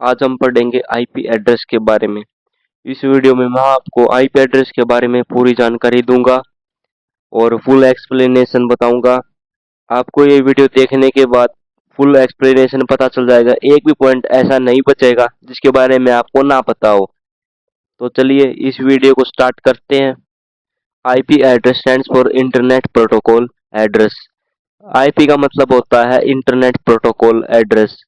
आज हम पढ़ेंगे आईपी एड्रेस के बारे में। इस वीडियो में मैं आपको आईपी एड्रेस के बारे में पूरी जानकारी दूंगा और फुल एक्सप्लेनेशन बताऊंगा। आपको ये वीडियो देखने के बाद फुल एक्सप्लेनेशन पता चल जाएगा, एक भी पॉइंट ऐसा नहीं बचेगा जिसके बारे में आपको ना पता हो। तो चलिए इस वीडियो को स्टार्ट करते हैं। IP address stands for internet protocol address. IP का मतलब होता है internet protocol address.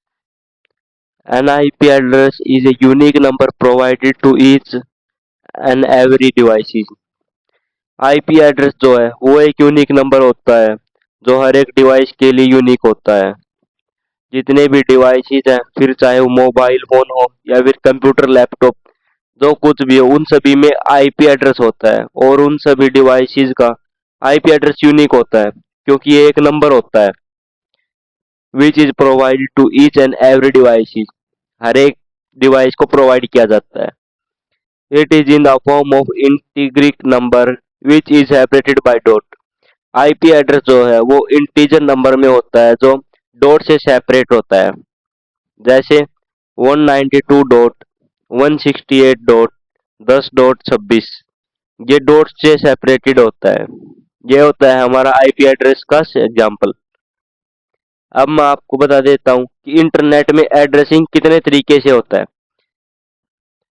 An IP address is a unique number provided to each and every devices। IP address जो है वो एक यूनिक नंबर होता है जो हर एक डिवाइस के लिए यूनिक होता है। जितने भी डिवाइसेस हैं, फिर चाहे वो मोबाइल फोन हो या फिर कंप्यूटर लैपटॉप, जो कुछ भी हो, उन सभी में आईपी एड्रेस होता है और उन सभी डिवाइसेस का आईपी एड्रेस यूनिक होता है क्योंकि ये एक नंबर होता है which is provided to each and every device. हर एक डिवाइस को प्रोवाइड किया जाता है। It is in the form of integer number which is separated by dot. IP address जो है वो इंटीजर नंबर में होता है जो डॉट से सेपरेट होता है। जैसे 192 डॉट 168 डॉट 10 डॉट 26, ये डॉट से सेपरेटेड होता है। ये होता है हमारा आईपी एड्रेस का एग्जांपल। अब मैं आपको बता देता हूँ कि इंटरनेट में एड्रेसिंग कितने तरीके से होता है।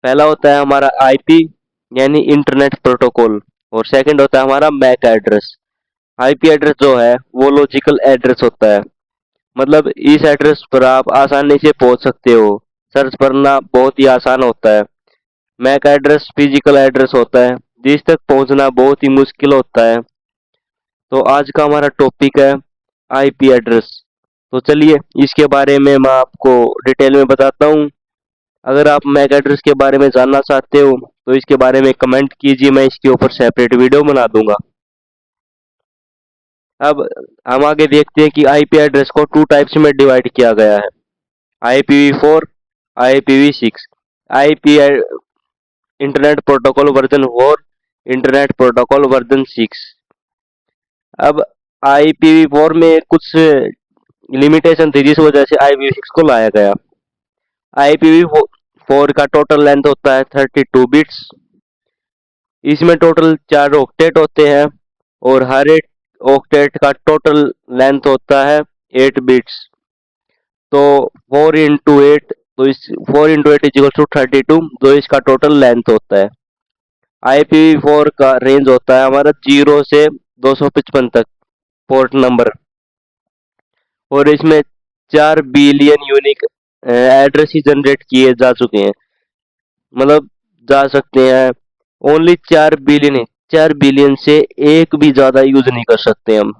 पहला होता है हमारा आईपी यानी इंटरनेट प्रोटोकॉल और सेकंड होता है हमारा मैक एड्रेस। आईपी एड्रेस जो है वो लॉजिकल एड्रेस होता है, मतलब इस एड्रेस पर आप आसानी से पहुंच सकते हो, सर्च करना बहुत ही आसान होता है। मैक एड्रेस फिजिकल एड्रेस होता है जिस तक पहुंचना बहुत ही मुश्किल होता है। तो आज का हमारा टॉपिक है आईपी एड्रेस। तो चलिए इसके बारे में मैं आपको डिटेल में बताता हूँ। अगर आप मैक एड्रेस के बारे में जानना चाहते हो तो इसके बारे में कमेंट कीजिए, मैं इसके ऊपर सेपरेट वीडियो बना दूंगा। अब हम आगे देखते हैं कि आईपी एड्रेस को टू टाइप्स में डिवाइड किया गया है, IPv4, IPv6। IP internet protocol version 4, internet protocol version 6। अब IPv4 में कुछ लिमिटेशन थी जिस वजह से IPv6 को लाया गया। IPv4 का टोटल लेंथ होता है 32 बिट्स। इसमें टोटल 4 ऑक्टेट होते हैं और हर एक ऑक्टेट का टोटल लेंथ होता है 8 बिट्स। तो 4 into 8, तो इस 4 into 8 इज इक्वल टू 32, जो इसका टोटल लेंथ होता है। IPv4 का रेंज होता है हमारा 0 से 255 तक पोर्ट नंबर, और इसमें 4 बिलियन यूनिक एड्रेस ही जनरेट किए जा चुके हैं, मतलब जा सकते हैं। ओनली 4 बिलियन है, 4 बिलियन से एक भी ज्यादा यूज नहीं कर सकते हम।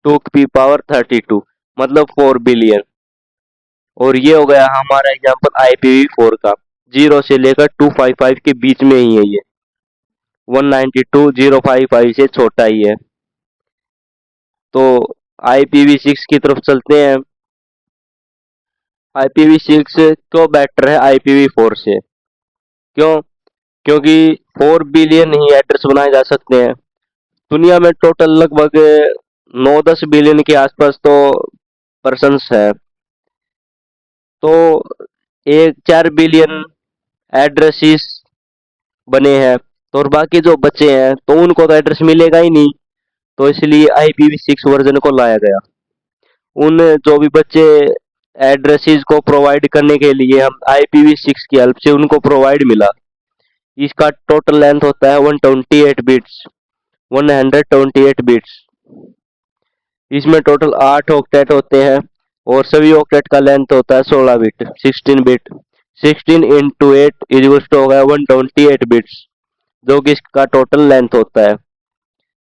2 की पावर 32 मतलब 4 बिलियन। और ये हो गया हमारा एग्जांपल IPv4 का। 0 से लेकर 255 के बीच में ही है ये, 192.055 से छोटा ही है। तो IPv6 की तरफ चलते हैं। IPv6 क्यों बेटर है IPv4 से? क्यों? क्योंकि 4 बिलियन ही एड्रेस बनाए जा सकते हैं। दुनिया में टोटल लगभग 9-10 बिलियन के आसपास तो पर्सन्स है, तो एक 4 बिलियन एड्रेसेस बने हैं, तो और बाकी जो बचे हैं तो उनको तो एड्रेस मिलेगा ही नहीं। तो इसलिए IPv6 वर्जन को लाया गया। उन जो भी बच्चे एड्रेसेस को प्रोवाइड करने के लिए हम IPv6 की हेल्प से उनको प्रोवाइड मिला। इसका टोटल लेंथ होता है 128 बिट्स, 128 बिट्स। इसमें टोटल 8 ऑक्टेट होते हैं और सभी ऑक्टेट का लेंथ होता है 16 बिट, 16 बिट। 16 into 8 इज हो गया 128 बिट्स, जो कि इसका टोटल लेंथ होता है।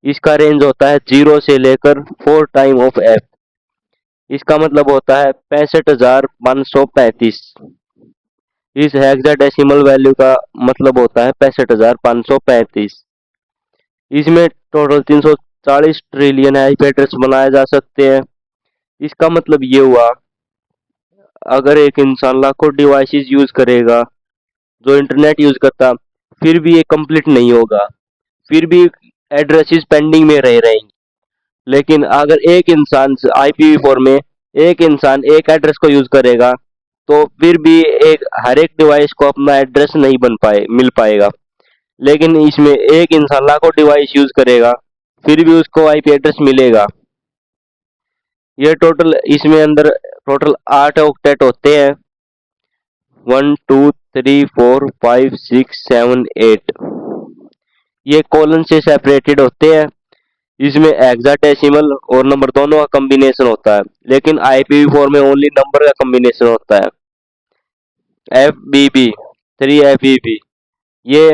इसका रेंज होता है 0 से लेकर 4 टाइम ऑफ f। इसका मतलब होता है 65,535। इस हेक्साडेसिमल वैल्यू का मतलब होता है 65,535। इसमें टोटल 340 ट्रिलियन आईपी एड्रेस बनाए जा सकते हैं। इसका मतलब ये हुआ, अगर एक इंसान लाखों डिवाइसेस यूज करेगा जो इंटरनेट यूज करता, फिर भी ये कंप्लीट नहीं होगा, फिर भी एड्रेसेस पेंडिंग में रह रहेंगे। लेकिन अगर एक इंसान IPv4 में एक इंसान एक एड्रेस को यूज करेगा तो फिर भी एक हर एक डिवाइस को अपना एड्रेस नहीं बन पाए मिल पाएगा। लेकिन इसमें एक इंसान लाखों डिवाइस यूज करेगा, फिर भी उसको आईपी एड्रेस मिलेगा। ये टोटल इसमें अंदर टोटल 8 ऑक्टेट होते हैं। 1 2 3 4 5 6 7 8 ये कॉलन से सेपरेटेड होते हैं। इसमें हेक्साडेसिमल और नंबर दोनों का कॉम्बिनेशन होता है, लेकिन IPv4 में ओनली नंबर का कॉम्बिनेशन होता है। FBB 3FBB ये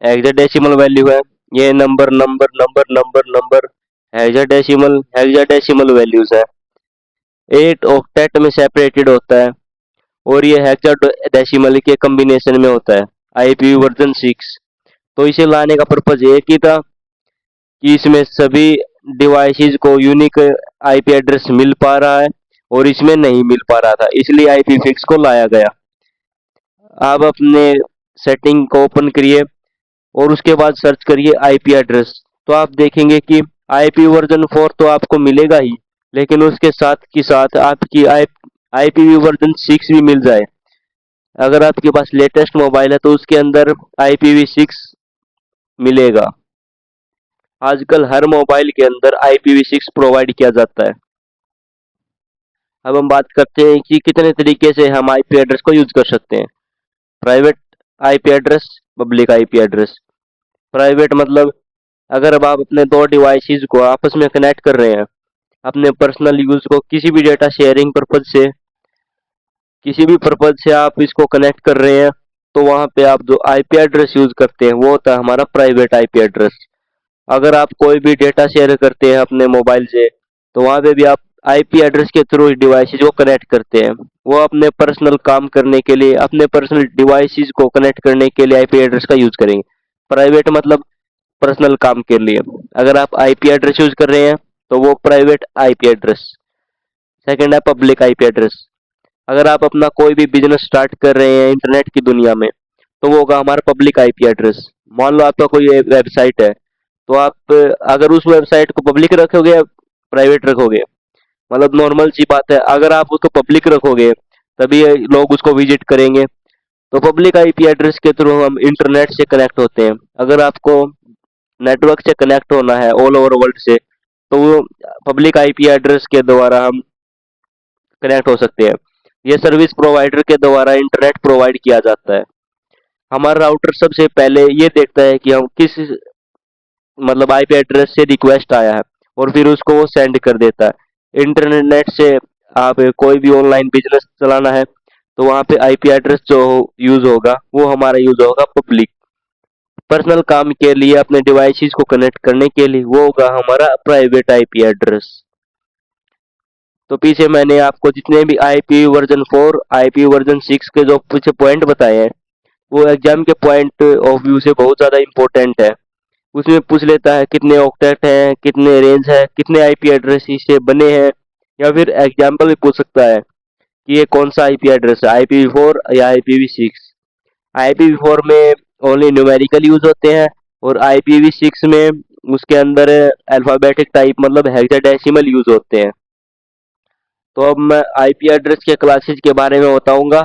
हेक्साडेसिमल वैल्यू है। ये number number number number number hexadecimal hexadecimal values है। 8 ऑक्टेट में सेपरेटेड होता है और ये हेक्साडेसिमल के कॉम्बिनेशन में होता है। IPv version 6। तो इसे लाने का पर्पज एक ही था कि इसमें सभी डिवाइसेस को यूनिक आईपी एड्रेस मिल पा रहा है और इसमें नहीं मिल पा रहा था, इसलिए आईपी फिक्स को लाया गया। आप अपने सेटिंग को ओपन करिए और उसके बाद सर्च करिए आईपी एड्रेस। तो आप देखेंगे कि आईपी वर्जन 4 तो आपको मिलेगा ही, लेकिन उसके साथ की साथ आपकी आईपी वर्जन 6 भी मिल जाए। अगर आपके पास लेटेस्ट मोबाइल है तो उसके अंदर IPv6 मिलेगा। आजकल हर मोबाइल के अंदर IPv6 प्रोवाइड किया जाता है। अब हम बात करते हैं कि कितने तरीके से हम आईपी एड्रेस को यूज कर सकते हैं। Private IP address, public IP address. Private मतलब अगर अब आप अपने दो डिवाइसेस को आपस में कनेक्ट कर रहे हैं, अपने पर्सनल यूज को किसी भी डेटा शेयरिंग पर्पज से, किसी भी पर्पज से आप इसको कनेक्ट कर रहे हैं, तो वहां पे आप जो आईपी एड्रेस यूज करते हैं वो होता है हमारा प्राइवेट आईपी एड्रेस। अगर आप कोई भी डेटा शेयर करते हैं अपने मोबाइल से, तो वहां पे भी आप आईपी एड्रेस के थ्रू डिवाइसेस को कनेक्ट करते हैं। वो अपने पर्सनल काम करने के लिए, अपने पर्सनल डिवाइसेस को कनेक्ट करने के लिए आईपी एड्रेस का यूज करेंगे। प्राइवेट मतलब पर्सनल काम के लिए। अगर आप आईपी एड्रेस यूज कर रहे हैं तो वो प्राइवेट आईपी एड्रेस। सेकंड है पब्लिक आईपी एड्रेस। अगर आप अपना कोई भी बिजनेस स्टार्ट कर रहे हैं इंटरनेट की दुनिया में, तो वो होगा हमारा पब्लिक आईपी एड्रेस। मान लो आपका कोई वेबसाइट है, तो आप अगर उस वेबसाइट को पब्लिक रखोगे या प्राइवेट रखोगे, मतलब नॉर्मल सी बात है, अगर आप उसको पब्लिक रखोगे तभी लोग उसको विजिट करेंगे। तो पब्लिक आईपी एड्रेस के थ्रू हम इंटरनेट से कनेक्ट होते हैं। अगर आपको नेटवर्क से कनेक्ट होना है ऑल ओवर वर्ल्ड से, तो वो पब्लिक आईपी एड्रेस के द्वारा हम कनेक्ट हो सकते हैं। ये सर्विस प्रोवाइडर के द्वारा इंटरनेट प्रोवाइड किया जाता है। हमारा राउटर सबसे पहले ये देखता है कि हम किस मतलब आईपी एड्रेस से रिक्वेस्ट आया है और फिर उसको वो सेंड कर देता है। इंटरनेट से आप कोई भी ऑनलाइन बिजनेस चलाना है, तो वहाँ पे आईपी एड्रेस जो यूज होगा वो हमारा यूज होगा पब्लिक। पर्सनल काम के लिए अपने डिवाइसेस को कनेक्ट करने के लिए वो होगा हमारा प्राइवेट आईपी एड्रेस। तो पीछे मैंने आपको जितने भी आईपी वर्जन 4, आईपी वर्जन 6 के जो पीछे पॉइंट बताए हैं, वो एग्जाम के पॉइंट ऑफ व्यू से बहुत ज़्यादा इम्पोर्टेंट है। उसमें पूछ लेता है कितने ऑक्टेट हैं, कितने रेंज है, कितने आईपी एड्रेस इससे बने हैं, या फिर एग्जाम्पल भी पूछ सकता है कि ये कौन सा आईपी एड्रेस है, IPv4 या IPv6। IPv4 में ओनली न्यूमेरिकल यूज होते हैं और IPv6 में उसके अंदर अल्फाबेटिक टाइप मतलब हेक्साडेसिमल यूज होते हैं। तो अब मैं आईपी एड्रेस के क्लासेस के बारे में बताऊंगा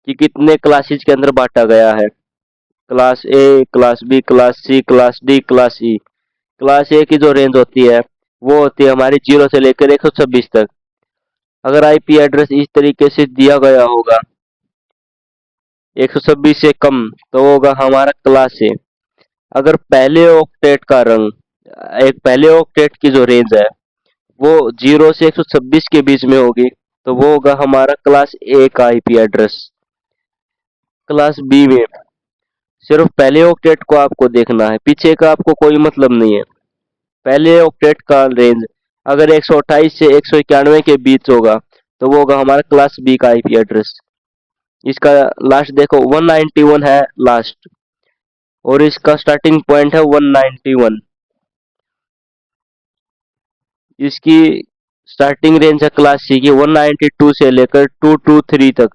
कि कितने क्लासेस के अंदर बांटा गया है। Class A, class B, class C, class D, class E. Class A की जो रेंज होती है वो होती है हमारी 0 से लेकर 126 तक। अगर आईपी एड्रेस इस तरीके से दिया गया होगा 126 से कम, तो वो होगा हमारा क्लास ए। अगर पहले ऑक्टेट का रंग, एक पहले ऑक्टेट की जो रेंज है वो 0 से 126 के बीच में होगी, तो वो होगा हमारा क्लास ए का आईपी एड्रेस। क्लास बी में सिर्फ पहले ऑक्टेट को आपको देखना है, पीछे का आपको कोई मतलब नहीं है। पहले ऑक्टेट का रेंज अगर 128 से 191 के बीच होगा, तो वो होगा हमारा क्लास बी का आईपी एड्रेस। इसका लास्ट देखो 191 है लास्ट, और इसका स्टार्टिंग पॉइंट है 191। इसकी स्टार्टिंग रेंज है क्लास सी की 192 से लेकर 223 तक।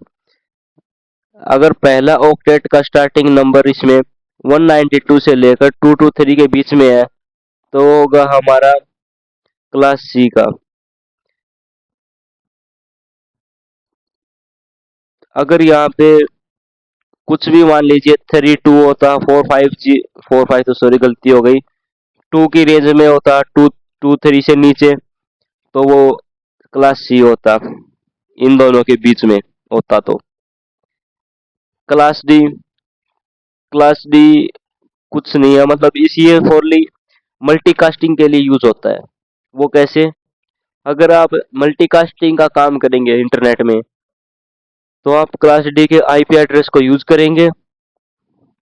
अगर पहला ऑक्टेट का स्टार्टिंग नंबर इसमें 192 से लेकर 223 के बीच में है, तो वो होगा हमारा क्लास सी का। अगर यहाँ पे कुछ भी मान लीजिए 32 होता, 45 तो सॉरी गलती हो गई, 2 की रेंज में होता, 223 से नीचे, तो वो क्लास सी होता। इन दोनों के बीच में होता तो क्लास डी। क्लास डी कुछ नहीं है, मतलब इसी फॉरली मल्टीकास्टिंग के लिए यूज होता है। वो कैसे? अगर आप मल्टीकास्टिंग का काम करेंगे इंटरनेट में, तो आप क्लास डी के आईपी एड्रेस को यूज करेंगे।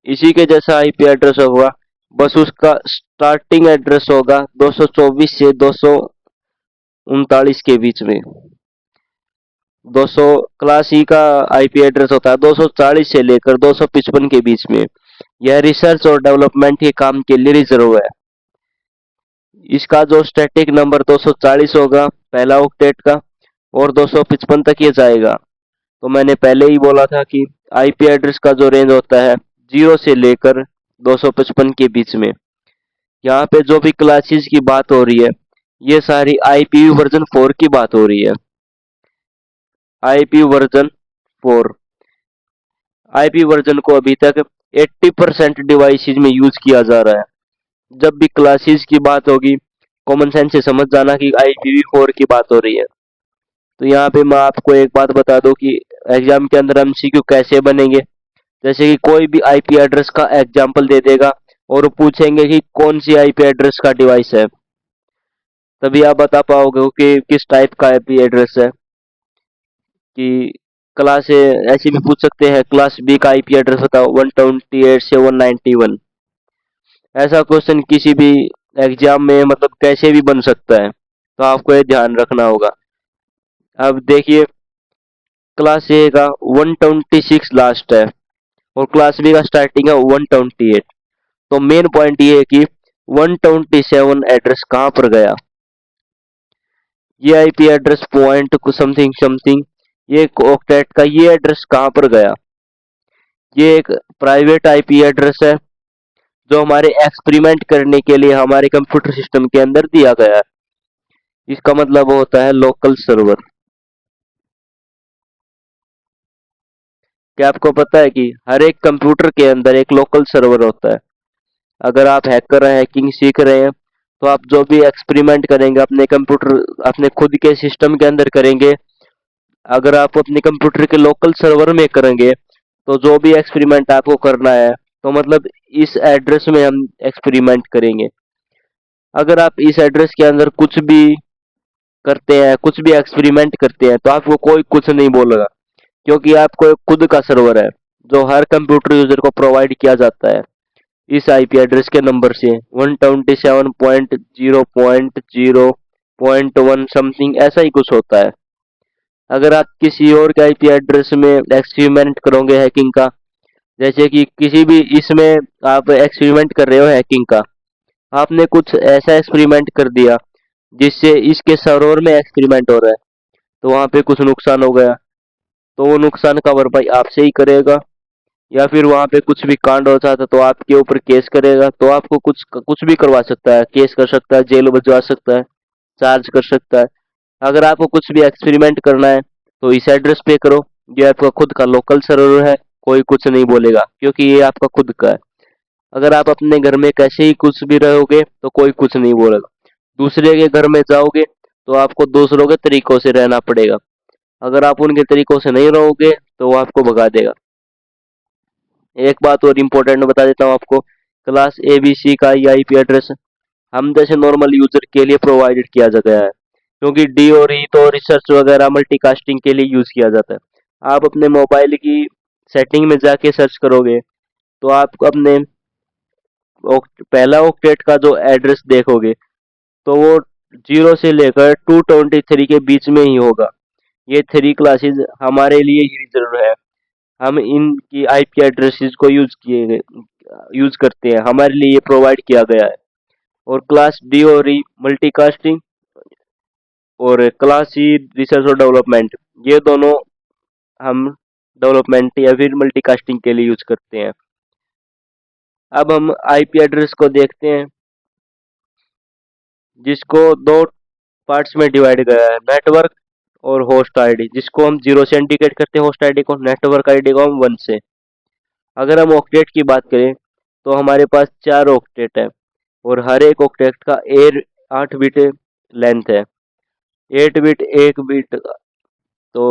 इसी के जैसा आईपी एड्रेस होगा, बस उसका स्टार्टिंग एड्रेस होगा 224 से 239 के बीच में। 200 क्लास ई का आईपी एड्रेस होता है 240 से लेकर 255 के बीच में। यह रिसर्च और डेवलपमेंट के काम के लिए रिजर्व है। इसका जो स्टैटिक नंबर 240 होगा पहला ऑक्टेट का, और 255 तक ये जाएगा। तो मैंने पहले ही बोला था कि आईपी एड्रेस का जो रेंज होता है 0 से लेकर 255 के बीच में। यहाँ पे जो भी क्लासेस की बात हो रही है, ये सारी आईपीवी वर्जन 4 की बात हो रही है। आईपी वर्जन 4, आईपी वर्जन को अभी तक 80% डिवाइसेज में यूज किया जा रहा है। जब भी क्लासेस की बात होगी, कॉमन सेंस से समझ जाना कि IPv4 की बात हो रही है। तो यहाँ पे मैं आपको एक बात बता दूं कि एग्जाम के अंदर एमसीक्यू कैसे बनेंगे। जैसे कि कोई भी आईपी एड्रेस का एग्जाम्पल दे देगा और पूछेंगे कि कौन सी आईपी एड्रेस का डिवाइस है, तभी आप बता पाओगे कि किस टाइप का आईपी एड्रेस है। कि क्लास ए ऐसे भी पूछ सकते हैं, क्लास बी का आईपी एड्रेस बताओ 128 से 191। ऐसा क्वेश्चन किसी भी एग्जाम में मतलब कैसे भी बन सकता है, तो आपको ये ध्यान रखना होगा। अब देखिए, क्लास ए का 126 लास्ट है और क्लास बी का स्टार्टिंग है 128। तो मेन पॉइंट ये है कि 127 एड्रेस कहाँ पर गया। ये आईपी एड्रेस पॉइंट कुछ समथिंग समथिंग, ये ऑक्टेट का ये एड्रेस कहाँ पर गया। ये एक प्राइवेट आईपी एड्रेस है जो हमारे एक्सपेरिमेंट करने के लिए हमारे कंप्यूटर सिस्टम के अंदर दिया गया है। इसका मतलब होता है लोकल सर्वर। क्या आपको पता है कि हर एक कंप्यूटर के अंदर एक लोकल सर्वर होता है। अगर आप हैकर हैं, हैकिंग सीख रहे हैं, तो आप जो भी एक्सपेरिमेंट करेंगे अपने कंप्यूटर, अपने खुद के सिस्टम के अंदर करेंगे, अगर आप अपने कंप्यूटर के लोकल सर्वर में करेंगे, तो जो भी एक्सपेरिमेंट आपको करना है, तो मतलब इस एड्रेस में हम एक्सपेरिमेंट करेंगे। अगर आप इस एड्रेस के अंदर कुछ भी करते हैं, कुछ भी एक्सपेरिमेंट करते हैं, तो आपको कोई कुछ नहीं बोलेगा, क्योंकि आपको एक खुद का सर्वर है जो हर कंप्यूटर यूजर को प्रोवाइड किया जाता है इस आईपी एड्रेस के नंबर से 127.0.0.1 समथिंग, ऐसा ही कुछ होता है। अगर आप किसी और के आईपी एड्रेस में एक्सपेरिमेंट करोगे हैकिंग का, जैसे कि किसी भी इसमें आप एक्सपेरिमेंट कर रहे हो हैकिंग का, आपने कुछ ऐसा एक्सपेरिमेंट कर दिया जिससे इसके सर्वर में एक्सपेरिमेंट हो रहा है, तो वहां पे कुछ नुकसान हो गया, तो वो नुकसान का भरपाई आपसे ही करेगा। या फिर वहां पे कुछ भी कांड हो जाता तो आपके ऊपर केस करेगा, तो आपको कुछ कुछ भी करवा सकता है, केस कर सकता है, जेल भिजवा सकता है, चार्ज कर सकता है। अगर आपको कुछ भी एक्सपेरिमेंट करना है, तो इस एड्रेस पे करो। ये आपका खुद का लोकल सर्वर है, कोई कुछ नहीं बोलेगा क्योंकि ये आपका खुद का है। अगर आप अपने घर में कैसे ही कुछ भी रहोगे तो कोई कुछ नहीं बोलेगा। दूसरे के घर में जाओगे तो आपको दूसरों के तरीकों से रहना पड़ेगा। अगर आप उनके तरीकों से नहीं रहोगे तो वो आपको भगा देगा। एक बात और इम्पोर्टेंट बता देता हूँ आपको, क्लास ABC का ये आईपी एड्रेस हम जैसे नॉर्मल यूजर के लिए प्रोवाइडेड किया गया है, क्योंकि डी और ई तो रिसर्च वगैरह मल्टीकास्टिंग के लिए यूज किया जाता है। आप अपने मोबाइल की सेटिंग में जाके सर्च करोगे, तो आप अपने पहला ऑक्टेट का जो एड्रेस देखोगे, तो वो 0 से लेकर 223 के बीच में ही होगा। ये 3 क्लासेस हमारे लिए ही रिजर्व है। हम इनकी आईपी एड्रेसेस को यूज करते हैं, हमारे लिए ये प्रोवाइड किया गया है। और क्लास डी और ई मल्टीकास्टिंग, और क्लास सी रिसर्च और डेवलपमेंट, ये दोनों हम डेवलपमेंट या फिर मल्टीकास्टिंग के लिए यूज करते हैं। अब हम आईपी एड्रेस को देखते हैं, जिसको दो पार्ट्स में डिवाइड किया है, नेटवर्क और होस्ट आईडी, जिसको हम 0 से इंडिकेट करते हैं होस्ट आईडी को, नेटवर्क आईडी को हम 1 से। अगर हम ऑक्टेट की बात करें तो हमारे पास 4 ऑक्टेट है और हर एक ऑक्टेट का 8 बिट लेंथ है। 8 बिट 1 बिट तो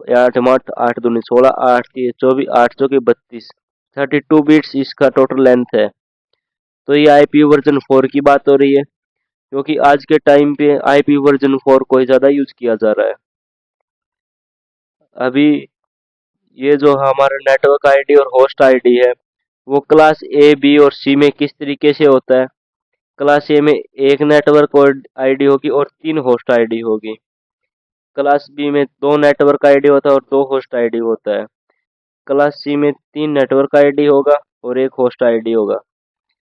8 8 8 दूनी 16, 8 3 24, 8 चौकी 32, 32 बिट्स इसका टोटल लेंथ है। तो ये आईपी वर्जन 4 की बात हो रही है, क्योंकि आज के टाइम पे आईपी वर्जन 4 को ही ज़्यादा यूज किया जा रहा है। अभी ये जो हमारा नेटवर्क आईडी और होस्ट आईडी है, वो क्लास ए, बी और सी में किस तरीके से होता है। क्लास ए में एक नेटवर्क और आईडी होगी और 3 होस्ट आईडी होगी। क्लास बी में 2 नेटवर्क आईडी होता है और 2 होस्ट आईडी होता है। क्लास सी में 3 नेटवर्क आईडी होगा और 1 होस्ट आईडी होगा।